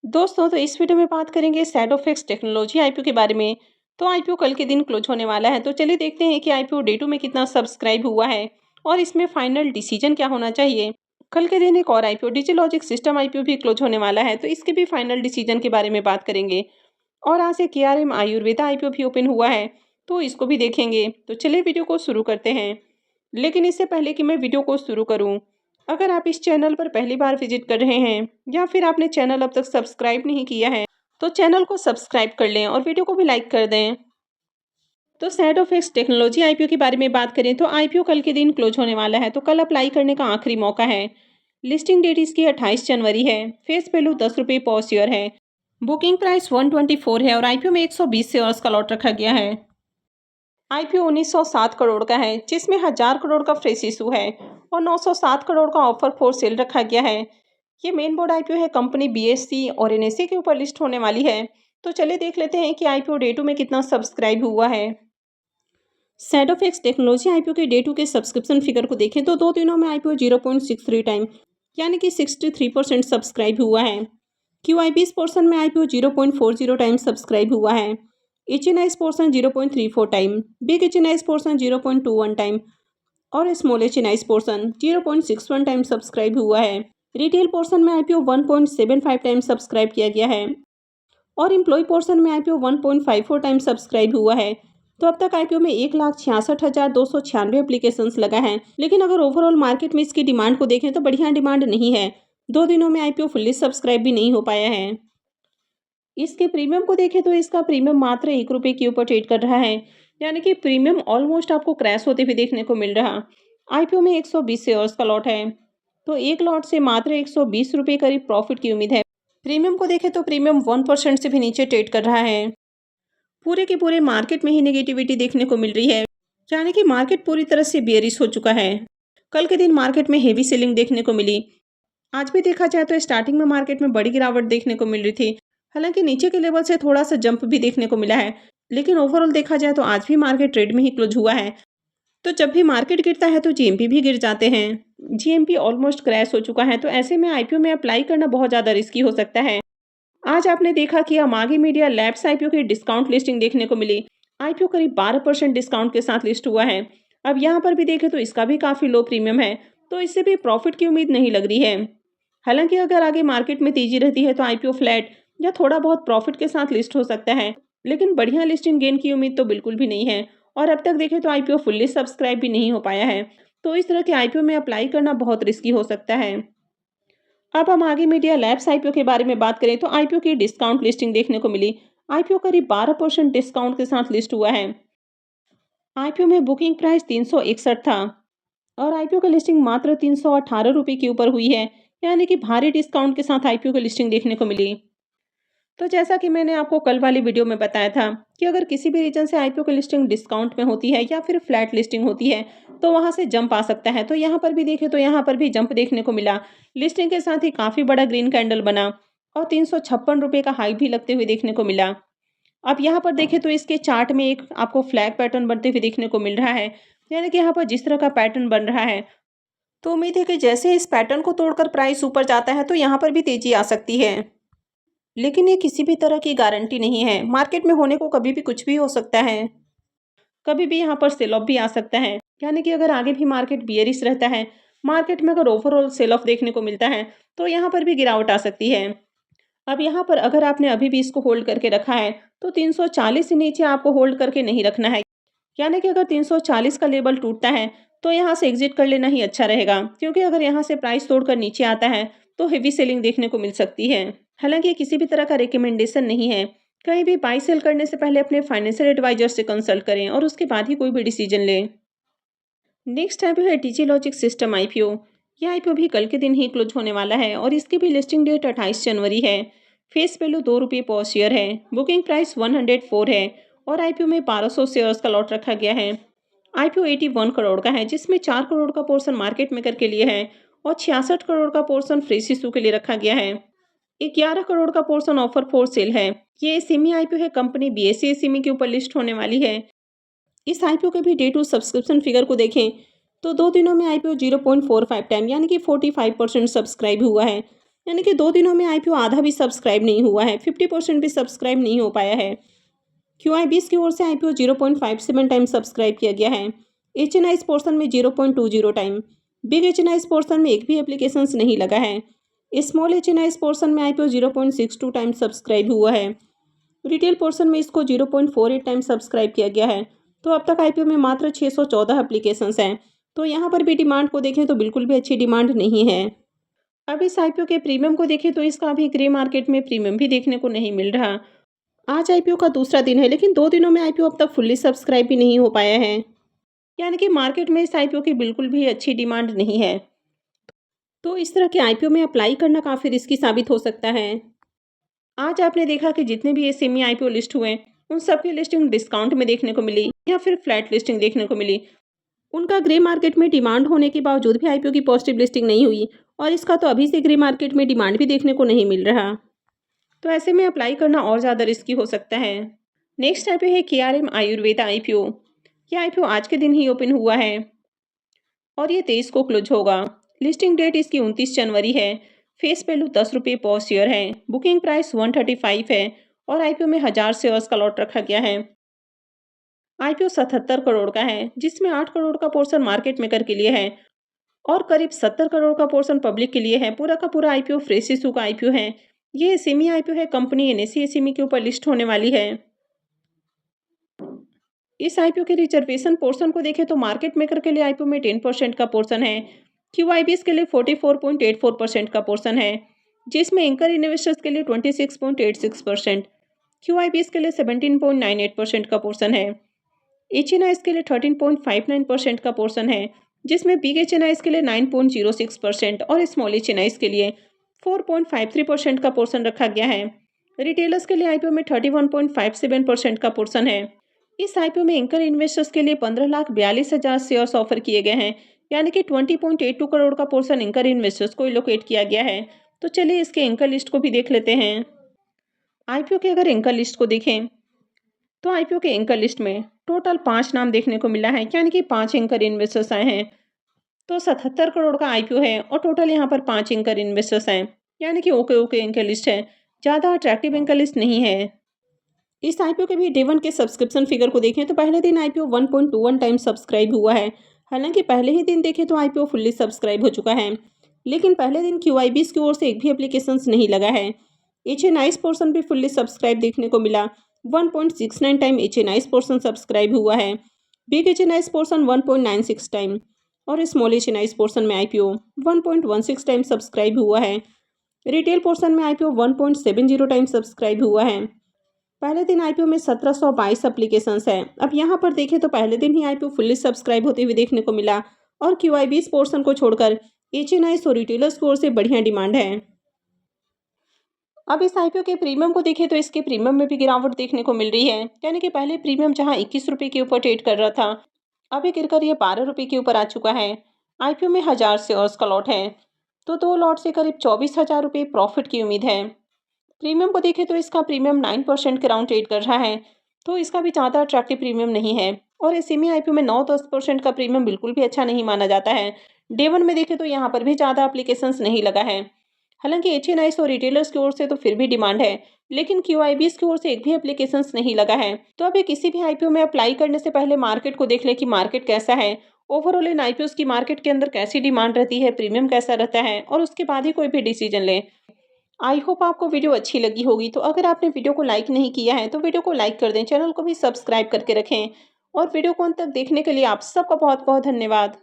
दोस्तों तो इस वीडियो में बात करेंगे सैडोफेक्स टेक्नोलॉजी आईपीओ के बारे में। तो आईपीओ कल के दिन क्लोज होने वाला है, तो चलिए देखते हैं कि आईपीओ डे 2 में कितना सब्सक्राइब हुआ है और इसमें फाइनल डिसीजन क्या होना चाहिए। कल के दिन एक और आईपीओ डिजिलॉजिक सिस्टम आईपीओ भी क्लोज होने वाला है, तो इसके भी फाइनल डिसीजन के बारे में बात करेंगे। और आज एक केआरएम आयुर्वेदा आईपीओ भी ओपन हुआ है, तो इसको भी देखेंगे। तो चलिए वीडियो को शुरू करते हैं। लेकिन इससे पहले कि मैं वीडियो को शुरू करूं, अगर आप इस चैनल पर पहली बार विजिट कर रहे हैं या फिर आपने चैनल अब तक सब्सक्राइब नहीं किया है, तो चैनल को सब्सक्राइब कर लें और वीडियो को भी लाइक कर दें। तो सैडोफेक्स टेक्नोलॉजी आईपीओ के बारे में बात करें तो आईपीओ कल के दिन क्लोज होने वाला है, तो कल अप्लाई करने का आखिरी मौका है। लिस्टिंग डेट इसकी 28 जनवरी है। फेस वैल्यू 10 रुपये पर शेयर है। बुकिंग प्राइस 124 है और आईपीओ में 120 शेयर्स का लॉट रखा गया है। आईपीओ 1907 करोड़ का है, जिसमें 1000 करोड़ का फ्रेश इशू है और 907 करोड़ का ऑफर फॉर सेल रखा गया है। ये मेन बोर्ड आईपीओ है। कंपनी बीएससी और एनएससी के ऊपर लिस्ट होने वाली है। तो चलिए देख लेते हैं कि आईपीओ डे 2 में कितना सब्सक्राइब हुआ है। सैडोफेक्स टेक्नोलॉजी आईपीओ के डे 2 के सब्सक्रिप्शन फिगर को देखें तो 2 दिनों में आईपीओ 0.63 टाइम यानी कि 63% सब्सक्राइब हुआ है। क्यूआईबीएस पोर्शन में आईपीओ 0.40 टाइम सब्सक्राइब हुआ है। HNIs portion 0.34 time, big HNIs portion 0.21 time और small HNIs portion 0.61 time subscribe हुआ है। रिटेल पोर्शन में आईपीओ 1.75 टाइम सब्सक्राइब किया गया है और एम्प्लॉय पोर्शन में आईपीओ 1.54 टाइम सब्सक्राइब हुआ है। तो अब तक आईपीओ में 1,66,296 एप्लीकेशंस लगा है। लेकिन अगर ओवरऑल मार्केट में इसकी डिमांड को देखें तो बढ़िया डिमांड नहीं है। 2 दिनों में आईपीओ फुल्ली सब्सक्राइब भी नहीं हो पाया है। इसके प्रीमियम को देखें तो इसका प्रीमियम मात्र 1 रुपये के ऊपर ट्रेड कर रहा है, यानी कि प्रीमियम ऑलमोस्ट आपको क्रैश होते हुए देखने को मिल रहा। आईपीओ में 120 शेयर्स का लॉट है, तो एक लॉट से मात्र 120 रुपये करीब प्रॉफिट की उम्मीद है। प्रीमियम को देखें तो प्रीमियम 1% से भी नीचे ट्रेड कर रहा है। पूरे के पूरे मार्केट में ही नेगेटिविटी देखने को मिल रही है, यानी कि मार्केट पूरी तरह से बेयरिश हो चुका है। कल के दिन मार्केट में हेवी सेलिंग देखने को मिली। आज भी देखा जाए तो स्टार्टिंग में मार्केट में बड़ी गिरावट देखने को मिल रही थी, हालांकि नीचे के लेवल से थोड़ा सा जंप भी देखने को मिला है। लेकिन ओवरऑल देखा जाए तो आज भी मार्केट ट्रेड में ही क्लोज हुआ है। तो जब भी मार्केट गिरता है तो जीएमपी भी गिर जाते हैं। जीएमपी ऑलमोस्ट क्रैश हो चुका है, तो ऐसे में आईपीओ में अप्लाई करना बहुत ज़्यादा रिस्की हो सकता है। आज आपने देखा कि अमागी मीडिया लैब्स आईपीओ की डिस्काउंट लिस्टिंग देखने को मिली। आईपीओ करीब 12% डिस्काउंट के साथ लिस्ट हुआ है। अब यहाँ पर भी देखें तो इसका भी काफ़ी लो प्रीमियम है, तो इससे भी प्रॉफिट की उम्मीद नहीं लग रही है। हालांकि अगर आगे मार्केट में तेजी रहती है तो आईपीओ फ्लैट या थोड़ा बहुत प्रॉफिट के साथ लिस्ट हो सकता है, लेकिन बढ़िया लिस्टिंग गेन की उम्मीद तो बिल्कुल भी नहीं है। और अब तक देखें तो आईपीओ फुल्ली सब्सक्राइब भी नहीं हो पाया है, तो इस तरह के आईपीओ में अप्लाई करना बहुत रिस्की हो सकता है। अब हम आगे मीडिया लैब्स आईपीओ के बारे में बात करें तो आईपीओ की डिस्काउंट लिस्टिंग देखने को मिली। आईपीओ करीब 12% डिस्काउंट के साथ लिस्ट हुआ है। आईपीओ में बुकिंग प्राइस 361 था और आईपीओ की लिस्टिंग मात्र 318 रुपये के ऊपर हुई है, यानी कि भारी डिस्काउंट के साथ आईपीओ की लिस्टिंग देखने को मिली। तो जैसा कि मैंने आपको कल वाली वीडियो में बताया था कि अगर किसी भी रीजन से आईपीओ की लिस्टिंग डिस्काउंट में होती है या फिर फ्लैट लिस्टिंग होती है तो वहां से जंप आ सकता है। तो यहाँ पर भी देखें तो यहाँ पर भी जंप देखने को मिला। लिस्टिंग के साथ ही काफ़ी बड़ा ग्रीन कैंडल बना और 356 रुपये का हाई भी लगते हुए देखने को मिला। अब यहाँ पर देखें तो इसके चार्ट में एक आपको फ्लैग पैटर्न बनते हुए देखने को मिल रहा है, यानी कि यहाँ पर जिस तरह का पैटर्न बन रहा है तो उम्मीद है कि जैसे इस पैटर्न को तोड़कर प्राइस ऊपर जाता है तो यहाँ पर भी तेजी आ सकती है। लेकिन ये किसी भी तरह की गारंटी नहीं है। मार्केट में होने को कभी भी कुछ भी हो सकता है। कभी भी यहाँ पर सेल ऑफ भी आ सकता है, यानी कि अगर आगे भी मार्केट बियरिश रहता है, मार्केट में अगर ओवरऑल सेल ऑफ देखने को मिलता है तो यहाँ पर भी गिरावट आ सकती है। अब यहाँ पर अगर आपने अभी भी इसको होल्ड करके रखा है तो 340 से नीचे आपको होल्ड करके नहीं रखना है, यानी कि अगर 340 का लेवल टूटता है तो यहाँ से एग्जिट कर लेना ही अच्छा रहेगा, क्योंकि अगर यहाँ से प्राइस तोड़कर नीचे आता है तो हेवी सेलिंग देखने को मिल सकती है। हालांकि ये किसी भी तरह का रिकमेंडेशन नहीं है। कहीं भी बाई सेल करने से पहले अपने फाइनेंशियल एडवाइजर से कंसल्ट करें और उसके बाद ही कोई भी डिसीजन लें। नेक्स्ट आईपीओ है डिजिलॉजिक सिस्टम आईपीओ। यह आईपीओ भी कल के दिन ही क्लोज होने वाला है और इसकी भी लिस्टिंग डेट 28 जनवरी है। फेस वैल्यू 2 रुपये पर शेयर है। बुकिंग प्राइस 104 है और आईपीओ में 1200 शेयर्स का लॉट रखा गया है। आईपीओ 81 करोड़ का है, जिसमें 4 करोड़ का पोर्शन मार्केट मेकर के लिए है और 66 करोड़ का पोर्शन फ्रेश इशू के लिए रखा गया है। 11 करोड़ का पोर्शन ऑफर फॉर सेल है। ये सिमी आईपीओ है। कंपनी बीएससी सिमी के ऊपर लिस्ट होने वाली है। इस आईपीओ के भी डे 2 सब्सक्रिप्शन फिगर को देखें तो 2 दिनों में आईपीओ 0.45 टाइम यानी कि 45% सब्सक्राइब हुआ है। यानी कि 2 दिनों में आईपीओ आधा भी सब्सक्राइब नहीं हुआ है, 50% भी सब्सक्राइब नहीं हो पाया है। क्यूआईबीएस की ओर से आईपीओ 0.57 टाइम सब्सक्राइब किया गया है। एचएनआईस पोर्शन में 0.20 टाइम। बिग एचएनआईस पोर्शन में एक भी एप्लीकेशंस नहीं लगा है। स्मॉल एचएनआईस पोर्शन में आईपीओ 0.62 टाइम सब्सक्राइब हुआ है। रिटेल पोर्शन में इसको 0.48 टाइम सब्सक्राइब किया गया है। तो अब तक आईपीओ में मात्र 614 एप्लीकेशंस हैं। तो यहाँ पर भी डिमांड को देखें तो बिल्कुल भी अच्छी डिमांड नहीं है। अब इस आईपीओ के प्रीमियम को देखें तो इसका अभी ग्रे मार्केट में प्रीमियम भी देखने को नहीं मिल रहा। आज आईपीओ का दूसरा दिन है, लेकिन 2 दिनों में आईपीओ अब तक फुल्ली सब्सक्राइब भी नहीं हो पाया है। यानी कि मार्केट में इस आईपीओ की बिल्कुल भी अच्छी डिमांड नहीं है। तो इस तरह के आईपीओ में अप्लाई करना काफ़ी रिस्की साबित हो सकता है। आज आपने देखा कि जितने भी ये सेमी आईपीओ लिस्ट हुए, उन सबकी लिस्टिंग डिस्काउंट में देखने को मिली या फिर फ्लैट लिस्टिंग देखने को मिली। उनका ग्रे मार्केट में डिमांड होने के बावजूद भी आईपीओ की पॉजिटिव लिस्टिंग नहीं हुई, और इसका तो अभी से ग्रे मार्केट में डिमांड भी देखने को नहीं मिल रहा। तो ऐसे में अप्लाई करना और ज़्यादा रिस्की हो सकता है। नेक्स्ट आईपीओ है केआरएम आयुर्वेदा आईपीओ। यह आईपीओ आज के दिन ही ओपन हुआ है और ये 23 को क्लोज होगा। लिस्टिंग डेट इसकी 29 जनवरी है। फेस वैल्यू 10 रुपये पर शेयर है। बुकिंग प्राइस 135 है और आईपीओ में 1000 शेयर्स का लॉट रखा गया है। आईपीओ 77 करोड़ का है, जिसमें 8 करोड़ का पोर्शन मार्केट मेकर के लिए है और करीब 70 करोड़ का पोर्शन पब्लिक के लिए है। पूरा का पूरा आईपीओ फ्रेश इशू का आईपीओ है। ये सेमी आईपीओ है, कंपनी एनएसई एसईमी के ऊपर लिस्ट होने वाली है। इस आईपीओ के रिजर्वेशन पोर्शन को देखें तो मार्केट मेकर के लिए आईपीओ में 10% का पोर्शन है। क्यूआईबीएस के लिए 44.84% का पोर्शन है, जिसमें एंकर इन्वेस्टर्स के लिए 26.86%, क्यूआईबीएस के लिए 17.98% का पोर्शन है, एचएनआईएस के लिए 13.59% का पोर्शन है, जिसमें बिग एचएनआईएस के लिए 9.06% और स्मॉल एचएनआईएस के लिए 4.53% का पोर्शन रखा गया है। रिटेलर्स के लिए आईपीओ में 31.57% का पोर्शन है। इस आईपीओ में एंकर इन्वेस्टर्स के लिए 15,42,000 शेयर्स ऑफर किए गए हैं, यानी कि 20.82 करोड़ का पोर्शन एंकर इन्वेस्टर्स को एलोकेट किया गया है। तो चलिए इसके एंकर लिस्ट को भी देख लेते हैं। आईपीओ के अगर एंकर लिस्ट को देखें तो आईपीओ के एंकर लिस्ट में टोटल 5 नाम देखने को मिला है, यानी कि 5 एंकर इन्वेस्टर्स आए हैं। तो 77 करोड़ का आईपीओ है और टोटल यहाँ पर 5 एंकर इन्वेस्टर्स हैं, यानी कि ओके ओके एंकर लिस्ट है, ज़्यादा अट्रैक्टिव एंकर लिस्ट नहीं है। इस आईपीओ के भी डे 1 के सब्सक्रिप्शन फिगर को देखें तो पहले दिन आईपीओ 1.21 टाइम सब्सक्राइब हुआ है। हालांकि पहले ही दिन देखें तो आईपीओ फुल्ली सब्सक्राइब हो चुका है, लेकिन पहले दिन क्यूआईबीएस की ओर से एक भी एप्लीकेशंस नहीं लगा है। एचएनआईएस पोर्शन भी फुल्ली सब्सक्राइब देखने को मिला। 1.69 टाइम एचएनआईएस पोर्शन सब्सक्राइब हुआ है। बिग एचएनआईएस पोर्शन 1.96 टाइम और स्मॉल एचएनआईएस पोर्शन में आईपीओ 1.16 टाइम सब्सक्राइब हुआ है। रिटेल पोर्शन में आईपीओ 1.70 टाइम सब्सक्राइब हुआ है। पहले दिन आईपीओ में 1722 एप्लीकेशंस हैं। अब यहाँ पर देखें तो पहले दिन ही आईपीओ फुल्ली सब्सक्राइब होते हुए देखने को मिला और क्यूआईबीएस पोर्शन को छोड़कर एचएनआईएस और रिटेलर्स की ओर से बढ़िया डिमांड है। अब इस आईपीओ के प्रीमियम को देखें तो इसके प्रीमियम में भी गिरावट देखने को मिल रही है, यानी कि पहले प्रीमियम जहां 21 रुपये के ऊपर ट्रेड कर रहा था, अभी गिरकर ये 12 रुपये के ऊपर आ चुका है। आईपीओ में 1000 शेयर्स का लॉट है, तो 2 लॉट से करीब 24,000 रुपये प्रॉफिट की उम्मीद है। प्रीमियम को देखें तो इसका प्रीमियम 9% के राउंड ट्रेड कर रहा है, तो इसका भी ज़्यादा अट्रैक्टिव प्रीमियम नहीं है। और इस सेमी आईपीओ में 9-10% का प्रीमियम बिल्कुल भी अच्छा नहीं माना जाता है। डे 1 में देखें तो यहाँ पर भी ज़्यादा एप्लीकेशंस नहीं लगा है। हालांकि एचएनआईएस और रिटेलर्स की ओर से तो फिर भी डिमांड है, लेकिन क्यूआईबीएस की ओर से एक भी एप्लीकेशंस नहीं लगा है। तो अभी किसी भी आईपीओ में अप्लाई करने से पहले मार्केट को देख ले कि मार्केट कैसा है, ओवरऑल इन आईपीओ की मार्केट के अंदर कैसी डिमांड रहती है, प्रीमियम कैसा रहता है, और उसके बाद ही कोई भी डिसीजन लें। आई होप आपको वीडियो अच्छी लगी होगी। तो अगर आपने वीडियो को लाइक नहीं किया है तो वीडियो को लाइक कर दें, चैनल को भी सब्सक्राइब करके रखें, और वीडियो को अंत तक देखने के लिए आप सबका बहुत बहुत धन्यवाद।